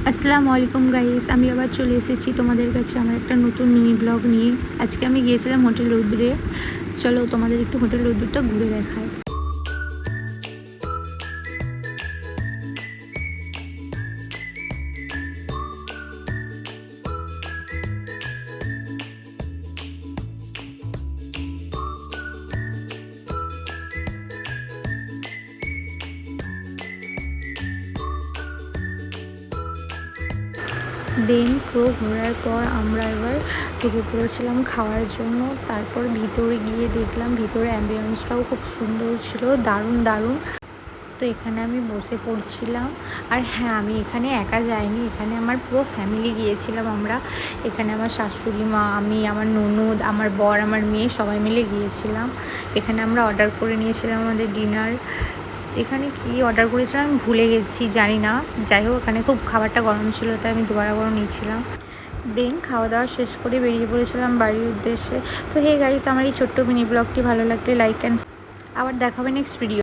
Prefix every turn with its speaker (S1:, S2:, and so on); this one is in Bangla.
S1: আসসালামু আলাইকুম গাইস, আমি আবার চলে এসেছি তোমাদের কাছে আমার একটা নতুন মিনি ব্লগ নিয়ে। আজকে আমি গিয়েছিলাম হোটেল রৌদ্রে। চলো তোমাদের একটু হোটেল রৌদ্রটা ঘুরে দেখায়। দেন পুরো ঘোরার পর আমরা এবার ঢুকে পড়েছিলাম খাওয়ার জন্য। তারপর ভিতরে গিয়ে দেখলাম ভিতরে অ্যাম্বিয়েন্সটাও খুব সুন্দর ছিল, দারুণ দারুণ। তো এখানে আমি বসে পড়ছিলাম। আর হ্যাঁ, আমি এখানে একা যাইনি, এখানে আমার পুরো ফ্যামিলি গিয়েছিলাম আমরা। এখানে আমার শাশুড়ি মা, আমি, আমার ননদ, আমার বর, আমার মেয়ে সবাই মিলে গিয়েছিলাম। এখানে আমরা অর্ডার করে নিয়েছিলাম আমাদের ডিনার। এখানে কি অর্ডার করেছিলাম আমি ভুলে গেছি, জানি না। যাই হোক, এখানে খুব খাবারটা গরম ছিল তাই আমি দুবার করে নিয়েছিলাম। দেন খাওয়া দাওয়া শেষ করে বেরিয়ে পড়েছিলাম বাড়ির উদ্দেশ্যে। তো হে গাইস, আমার এই ছোট্ট মিনি ব্লগটি ভালো লাগলে লাইক অ্যান্ড আবার দেখাবে নেক্সট ভিডিও।